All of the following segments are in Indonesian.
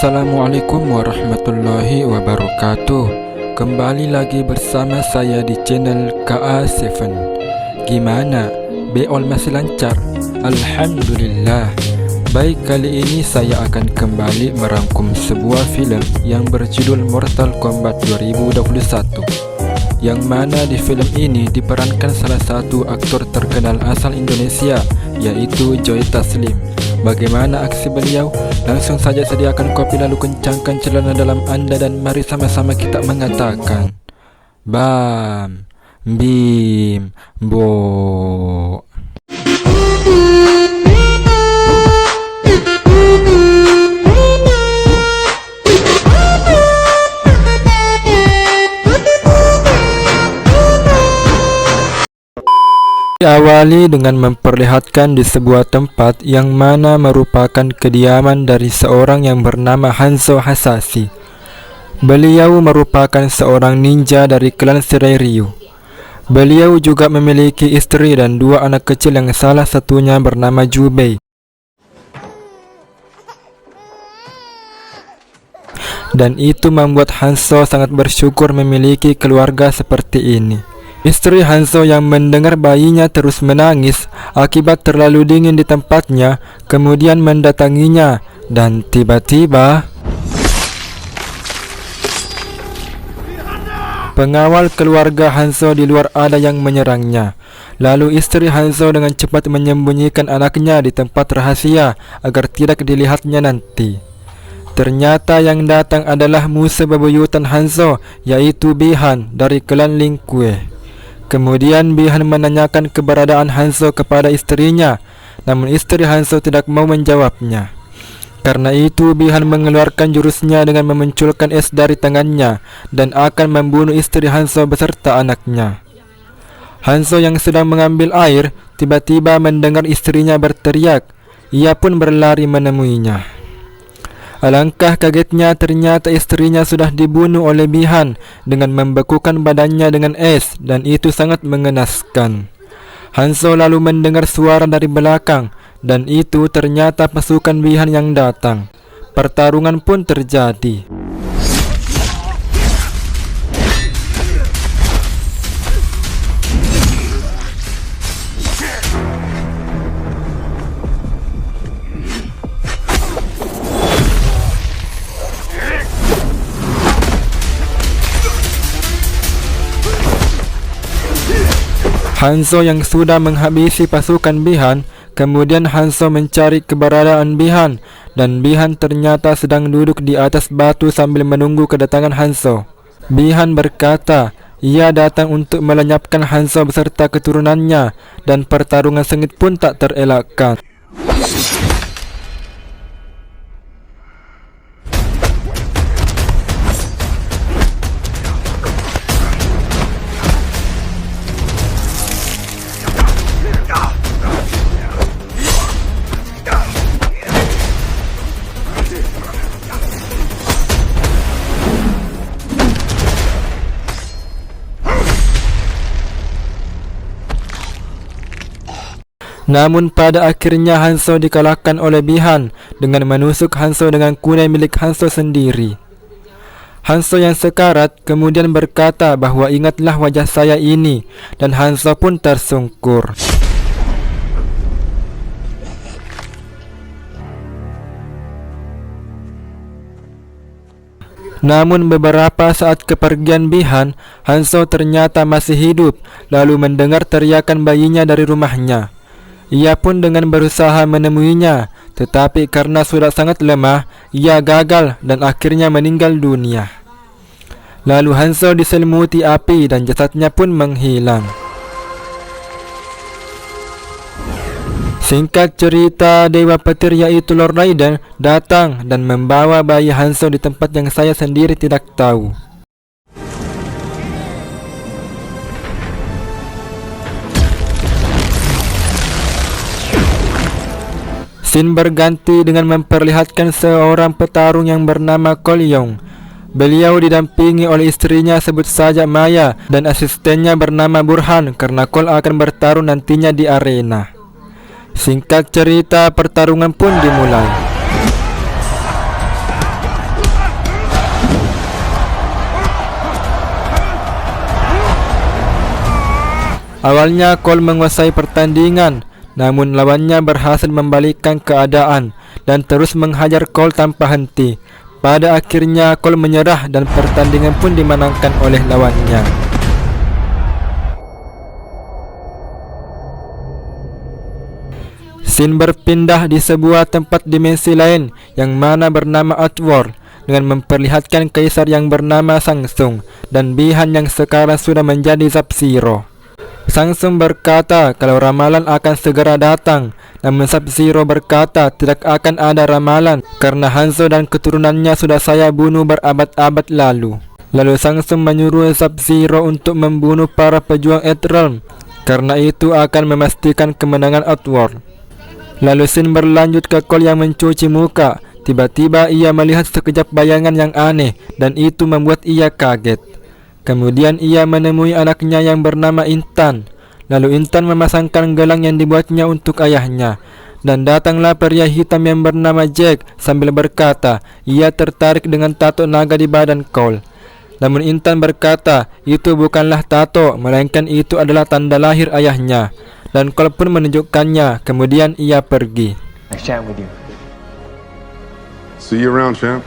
Assalamualaikum warahmatullahi wabarakatuh. Kembali lagi bersama saya di channel KA7. Gimana? Beol masih lancar? Alhamdulillah. Baik, kali ini saya akan kembali merangkum sebuah film yang berjudul Mortal Kombat 2021, yang mana di film ini diperankan salah satu aktor terkenal asal Indonesia, yaitu Joy Taslim. Bagaimana aksi beliau? Langsung saja sediakan kopi lalu kencangkan celana dalam Anda dan mari sama-sama kita mengatakan Bam, Bim, Bo. Diawali dengan memperlihatkan di sebuah tempat yang mana merupakan kediaman dari seorang yang bernama Hanzo Hasashi. Beliau merupakan seorang ninja dari klan Shirai Ryu. Beliau juga memiliki istri dan dua anak kecil yang salah satunya bernama Jubei. Dan itu membuat Hanzo sangat bersyukur memiliki keluarga seperti ini. Istri Hanzo yang mendengar bayinya terus menangis akibat terlalu dingin di tempatnya, kemudian mendatanginya dan tiba-tiba pengawal keluarga Hanzo di luar ada yang menyerangnya. Lalu istri Hanzo dengan cepat menyembunyikan anaknya di tempat rahasia agar tidak dilihatnya nanti. Ternyata yang datang adalah musuh bebuyutan Hanzo, yaitu Bi-Han dari klan Lin Kuei. Kemudian Bi-Han menanyakan keberadaan Hanzo kepada istrinya, namun istri Hanzo tidak mau menjawabnya. Karena itu Bi-Han mengeluarkan jurusnya dengan memunculkan es dari tangannya dan akan membunuh istri Hanzo beserta anaknya. Hanzo yang sedang mengambil air tiba-tiba mendengar istrinya berteriak. Ia pun berlari menemuinya. Alangkah kagetnya, ternyata istrinya sudah dibunuh oleh Bi-Han dengan membekukan badannya dengan es, dan itu sangat mengenaskan. Hanzo lalu mendengar suara dari belakang, dan itu ternyata pasukan Bi-Han yang datang. Pertarungan pun terjadi. Hanzo yang sudah menghabisi pasukan Bi-Han, kemudian Hanzo mencari keberadaan Bi-Han, dan Bi-Han ternyata sedang duduk di atas batu sambil menunggu kedatangan Hanzo. Bi-Han berkata, ia datang untuk melenyapkan Hanzo beserta keturunannya, dan pertarungan sengit pun tak terelakkan. Namun pada akhirnya Hanzo dikalahkan oleh Bi-Han dengan menusuk Hanzo dengan kunai milik Hanzo sendiri. Hanzo yang sekarat kemudian berkata bahwa ingatlah wajah saya ini, dan Hanzo pun tersungkur. Namun beberapa saat kepergian Bi-Han, Hanzo ternyata masih hidup, lalu mendengar teriakan bayinya dari rumahnya. Ia pun dengan berusaha menemuinya, tetapi karena sudah sangat lemah, ia gagal dan akhirnya meninggal dunia. Lalu Hanzo diselimuti api dan jasadnya pun menghilang. Singkat cerita, Dewa Petir yaitu Lord Raiden datang dan membawa bayi Hanzo di tempat yang saya sendiri tidak tahu. Scene berganti dengan memperlihatkan seorang petarung yang bernama Cole Young. Beliau didampingi oleh istrinya sebut saja Maya dan asistennya bernama Burhan karena Cole akan bertarung nantinya di arena. Singkat cerita, pertarungan pun dimulai. Awalnya Cole menguasai pertandingan, namun lawannya berhasil membalikkan keadaan dan terus menghajar Cole tanpa henti. Pada akhirnya Cole menyerah dan pertandingan pun dimenangkan oleh lawannya. Scene berpindah di sebuah tempat dimensi lain yang mana bernama Outworld, dengan memperlihatkan kaisar yang bernama Shang Tsung dan Bi-Han yang sekarang sudah menjadi Sub-Zero. Shang Tsung berkata kalau ramalan akan segera datang, namun Sub-Zero berkata tidak akan ada ramalan karena Hanzo dan keturunannya sudah saya bunuh berabad-abad lalu. Lalu Shang Tsung menyuruh Sub-Zero untuk membunuh para pejuang Earthrealm, karena itu akan memastikan kemenangan Outworld. Lalu scene berlanjut ke Cole yang mencuci muka. Tiba-tiba ia melihat sekejap bayangan yang aneh dan itu membuat ia kaget. Kemudian ia menemui anaknya yang bernama Intan. Lalu Intan memasangkan gelang yang dibuatnya untuk ayahnya. Dan datanglah pria hitam yang bernama Jack sambil berkata ia tertarik dengan tato naga di badan Cole. Namun Intan berkata itu bukanlah tato, melainkan itu adalah tanda lahir ayahnya. Dan Cole pun menunjukkannya, kemudian ia pergi. Nice chatting with you. See you around, champ.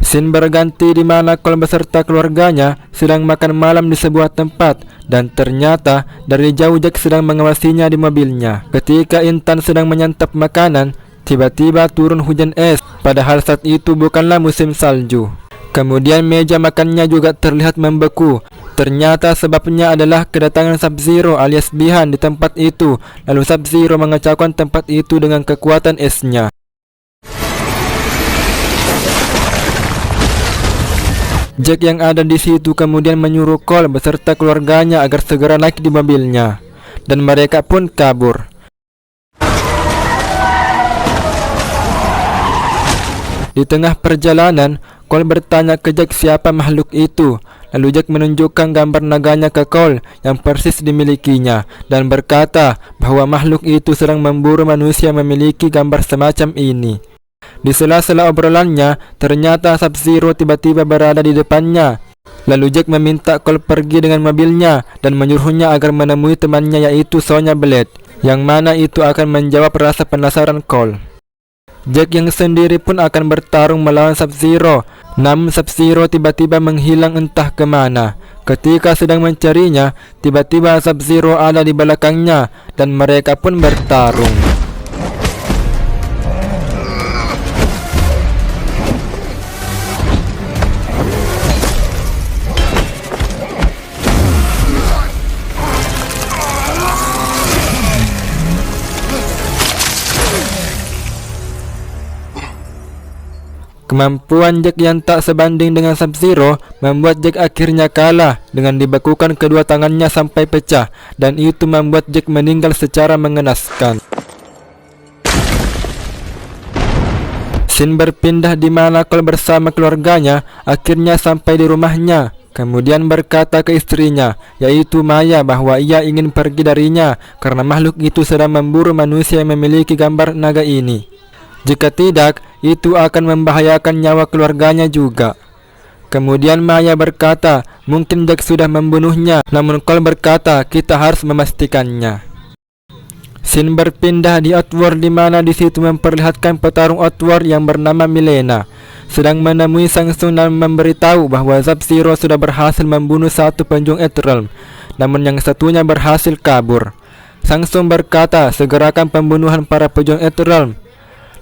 Scene berganti di mana Cole beserta keluarganya sedang makan malam di sebuah tempat, dan ternyata dari jauh Jack sedang mengawasinya di mobilnya. Ketika Intan sedang menyantap makanan, tiba-tiba turun hujan es, padahal saat itu bukanlah musim salju. Kemudian meja makannya juga terlihat membeku. Ternyata sebabnya adalah kedatangan Sub-Zero alias Bi-Han di tempat itu. Lalu Sub-Zero mengacaukan tempat itu dengan kekuatan esnya. Jack yang ada di situ kemudian menyuruh Cole beserta keluarganya agar segera naik di mobilnya, dan mereka pun kabur. Di tengah perjalanan, Cole bertanya ke Jack siapa makhluk itu. Lalu Jack menunjukkan gambar naganya ke Cole yang persis dimilikinya dan berkata bahwa makhluk itu sedang memburu manusia memiliki gambar semacam ini. Di sela-sela obrolannya, ternyata Sub-Zero tiba-tiba berada di depannya. Lalu Jack meminta Cole pergi dengan mobilnya dan menyuruhnya agar menemui temannya yaitu Sonya Blade, yang mana itu akan menjawab rasa penasaran Cole. Jack yang sendiri pun akan bertarung melawan Sub-Zero, namun Sub-Zero tiba-tiba menghilang entah kemana. Ketika sedang mencarinya, tiba-tiba Sub-Zero ada di belakangnya dan mereka pun bertarung. Kemampuan Jack yang tak sebanding dengan Sub-Zero membuat Jack akhirnya kalah dengan dibekukan kedua tangannya sampai pecah, dan itu membuat Jack meninggal secara mengenaskan. Scene berpindah di mana Cole bersama keluarganya akhirnya sampai di rumahnya. Kemudian berkata ke istrinya, yaitu Maya, bahwa ia ingin pergi darinya karena makhluk itu sedang memburu manusia yang memiliki gambar naga ini. Jika tidak, itu akan membahayakan nyawa keluarganya juga. Kemudian Maya berkata, mungkin Jack sudah membunuhnya, namun Cole berkata, kita harus memastikannya. Scene berpindah di Outworld di mana di situ memperlihatkan petarung Outworld yang bernama Milena sedang menemui Shang Tsung dan memberitahu bahwa Sub-Zero sudah berhasil membunuh satu penjuang Earthrealm, namun yang satunya berhasil kabur. Shang Tsung berkata, segerakan pembunuhan para pejuang Earthrealm.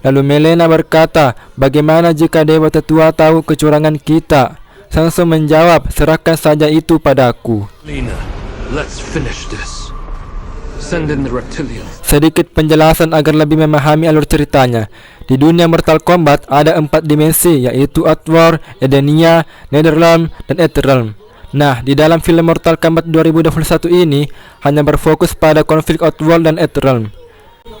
Lalu Milena berkata, bagaimana jika Dewa Tetua tahu kecurangan kita? Shang Tsung menjawab, serahkan saja itu padaku. Lena, let's finish this. Send in the reptilians. Sedikit penjelasan agar lebih memahami alur ceritanya. Di dunia Mortal Kombat ada 4 dimensi, yaitu Outworld, Edenia, Netherrealm, dan Earthrealm. Nah, di dalam film Mortal Kombat 2021 ini hanya berfokus pada konflik Outworld dan Earthrealm.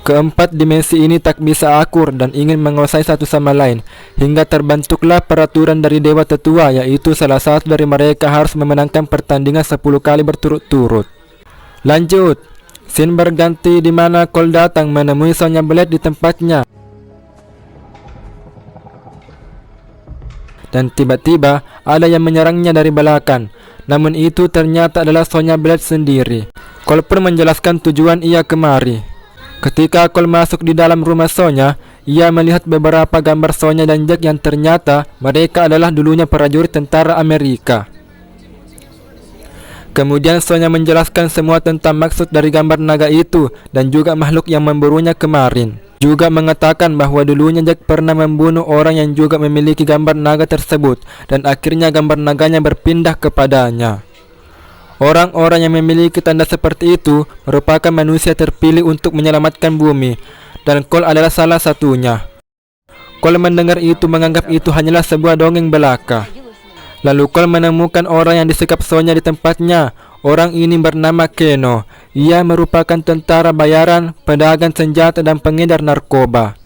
Keempat dimensi ini tak bisa akur dan ingin menguasai satu sama lain, hingga terbentuklah peraturan dari Dewa Tetua, yaitu salah satu dari mereka harus memenangkan pertandingan 10 kali berturut-turut. Lanjut, scene berganti di mana Cole datang menemui Sonya Blade di tempatnya. Dan tiba-tiba ada yang menyerangnya dari belakang. namun itu ternyata adalah Sonya Blade sendiri. Cole pun menjelaskan tujuan ia kemari. Ketika Cole masuk di dalam rumah Sonya, ia melihat beberapa gambar Sonya dan Jack yang ternyata mereka adalah dulunya prajurit tentara Amerika. Kemudian Sonya menjelaskan semua tentang maksud dari gambar naga itu dan juga makhluk yang memburunya kemarin. Juga mengatakan bahwa dulunya Jack pernah membunuh orang yang juga memiliki gambar naga tersebut dan akhirnya gambar naganya berpindah kepadanya. Orang-orang yang memiliki tanda seperti itu merupakan manusia terpilih untuk menyelamatkan bumi, dan Cole adalah salah satunya. Cole mendengar itu menganggap itu hanyalah sebuah dongeng belaka. Lalu Cole menemukan orang yang disekap Sonya di tempatnya. Orang ini bernama Keno. Ia merupakan tentara bayaran, pedagang senjata dan pengedar narkoba.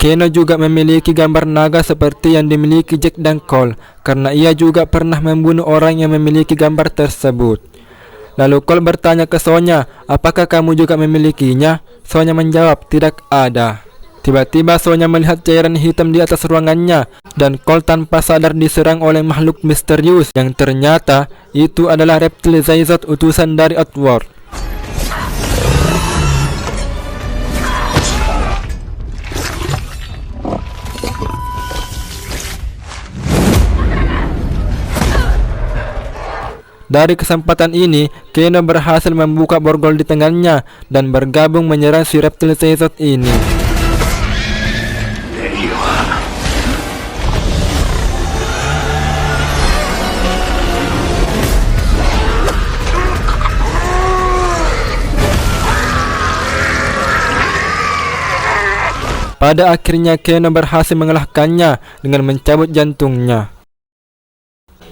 Keno juga memiliki gambar naga seperti yang dimiliki Jack dan Cole, karena ia juga pernah membunuh orang yang memiliki gambar tersebut. Lalu Cole bertanya ke Sonya, apakah kamu juga memilikinya? Sonya menjawab, tidak ada. Tiba-tiba Sonya melihat cairan hitam di atas ruangannya, dan Cole tanpa sadar diserang oleh makhluk misterius yang ternyata itu adalah reptil Zayzot, utusan dari Outworld. Dari kesempatan ini, Keno berhasil membuka borgol di tangannya dan bergabung menyerang si reptil Zayzot ini. Pada akhirnya Keno berhasil mengalahkannya dengan mencabut jantungnya.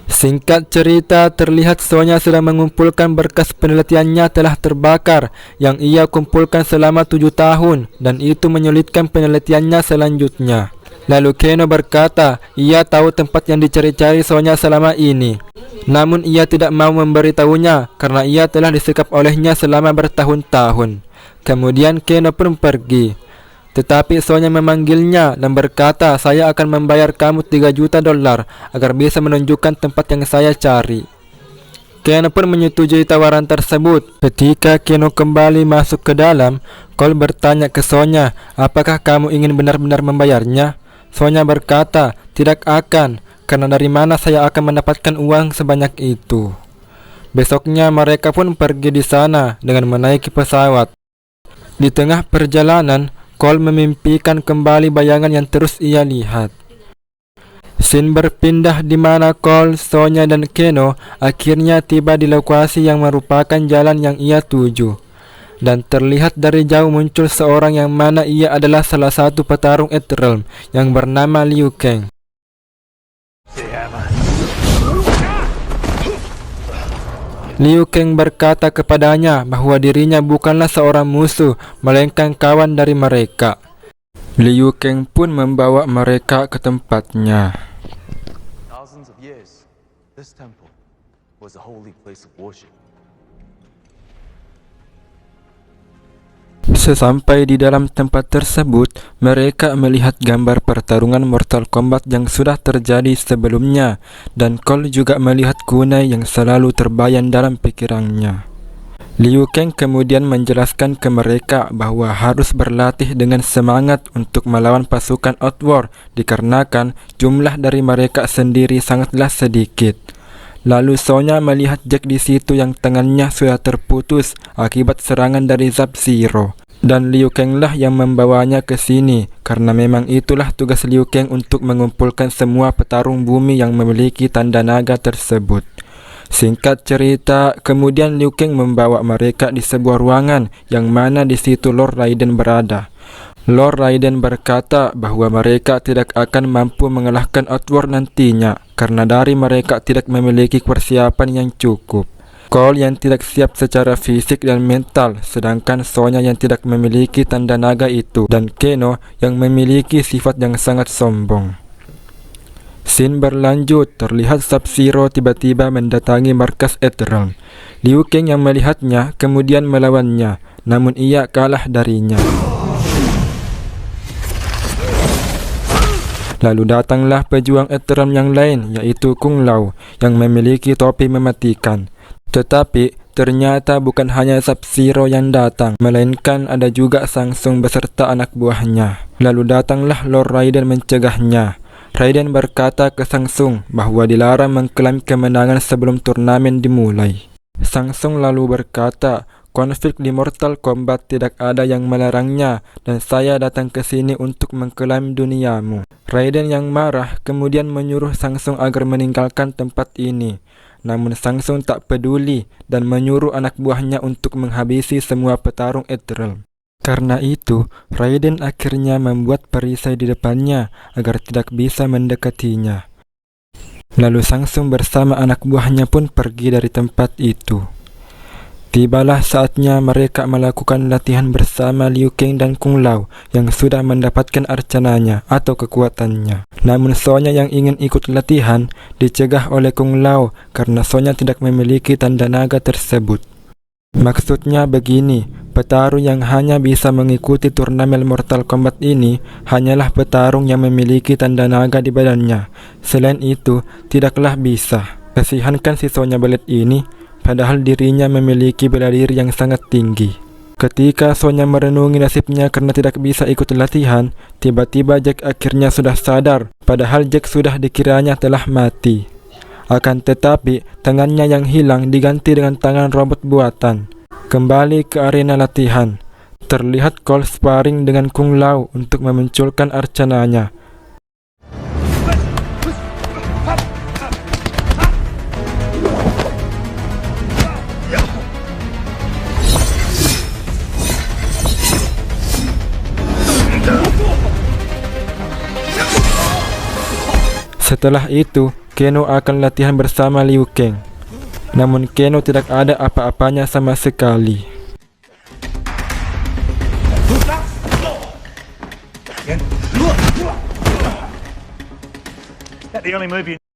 Singkat cerita, terlihat Sonya sedang mengumpulkan berkas penelitiannya telah terbakar yang ia kumpulkan selama 7 tahun, dan itu menyulitkan penelitiannya selanjutnya. Lalu Keno berkata, ia tahu tempat yang dicari-cari Sonya selama ini. Namun ia tidak mau memberitahunya karena ia telah disekap olehnya selama bertahun-tahun. Kemudian Keno pun pergi. Tetapi Sonya memanggilnya dan berkata, saya akan membayar kamu $3 juta agar bisa menunjukkan tempat yang saya cari. Keno pun menyetujui tawaran tersebut. Ketika Keno kembali masuk ke dalam, Cole bertanya ke Sonya, apakah kamu ingin benar-benar membayarnya? Sonya berkata, tidak akan, karena dari mana saya akan mendapatkan uang sebanyak itu. Besoknya mereka pun pergi di sana dengan menaiki pesawat. Di tengah perjalanan, Cole memimpikan kembali bayangan yang terus ia lihat. Scene berpindah di mana Cole, Sonya dan Keno akhirnya tiba di lokasi yang merupakan jalan yang ia tuju. Dan terlihat dari jauh muncul seorang yang mana ia adalah salah satu petarung Etherealm yang bernama Liu Kang. Liu Kang berkata kepadanya bahwa dirinya bukanlah seorang musuh, melainkan kawan dari mereka. Liu Kang pun membawa mereka ke tempatnya. Thousands of years, this temple was a holy place of worship. Sesampai di dalam tempat tersebut, mereka melihat gambar pertarungan Mortal Kombat yang sudah terjadi sebelumnya, dan Cole juga melihat kunai yang selalu terbayang dalam pikirannya. Liu Kang kemudian menjelaskan ke mereka bahwa harus berlatih dengan semangat untuk melawan pasukan Outworld dikarenakan jumlah dari mereka sendiri sangatlah sedikit. Lalu Sonya melihat Jack di situ yang tangannya sudah terputus akibat serangan dari Sub-Zero. Dan Liu Kang lah yang membawanya ke sini karena memang itulah tugas Liu Kang untuk mengumpulkan semua petarung bumi yang memiliki tanda naga tersebut. Singkat cerita, kemudian Liu Kang membawa mereka di sebuah ruangan yang mana di situ Lord Raiden berada. Lord Raiden berkata bahwa mereka tidak akan mampu mengalahkan Outworld nantinya karena dari mereka tidak memiliki persiapan yang cukup. Cole yang tidak siap secara fisik dan mental, sedangkan Sonya yang tidak memiliki tanda naga itu, dan Keno yang memiliki sifat yang sangat sombong. Scene berlanjut, terlihat Sub-Zero tiba-tiba mendatangi markas Etherealm. Liu Kang yang melihatnya kemudian melawannya, namun ia kalah darinya. Lalu datanglah pejuang Ethereum yang lain, yaitu Kung Lao, yang memiliki topi mematikan. Tetapi ternyata bukan hanya Sub-Zero yang datang, melainkan ada juga Shang Tsung beserta anak buahnya. Lalu datanglah Lord Raiden mencegahnya. Raiden berkata ke Shang Tsung bahwa dilarang mengklaim kemenangan sebelum turnamen dimulai. Shang Tsung lalu berkata, konflik di Mortal Kombat tidak ada yang melarangnya dan saya datang ke sini untuk mengklaim duniamu. Raiden yang marah kemudian menyuruh Shang Tsung agar meninggalkan tempat ini. Namun Shang Tsung tak peduli dan menyuruh anak buahnya untuk menghabisi semua petarung Ethereum. Karena itu, Raiden akhirnya membuat perisai di depannya agar tidak bisa mendekatinya. Lalu Shang Tsung bersama anak buahnya pun pergi dari tempat itu. Tibalah saatnya mereka melakukan latihan bersama Liu Kang dan Kung Lao yang sudah mendapatkan arcananya atau kekuatannya. Namun Sonya yang ingin ikut latihan dicegah oleh Kung Lao karena Sonya tidak memiliki tanda naga tersebut. Maksudnya begini, petarung yang hanya bisa mengikuti turnamen Mortal Kombat ini hanyalah petarung yang memiliki tanda naga di badannya. Selain itu, tidaklah bisa. Kasihankan si Sonya Blade ini, padahal dirinya memiliki bela diri yang sangat tinggi. Ketika Sonya merenungi nasibnya karena tidak bisa ikut latihan, tiba-tiba Jack akhirnya sudah sadar, padahal Jack sudah dikiranya telah mati. Akan tetapi, tangannya yang hilang diganti dengan tangan robot buatan. Kembali ke arena latihan, terlihat Cole sparring dengan Kung Lao untuk memunculkan arcananya. Setelah itu, Keno akan latihan bersama Liu Kang. Namun Keno tidak ada apa-apanya sama sekali. That the only move you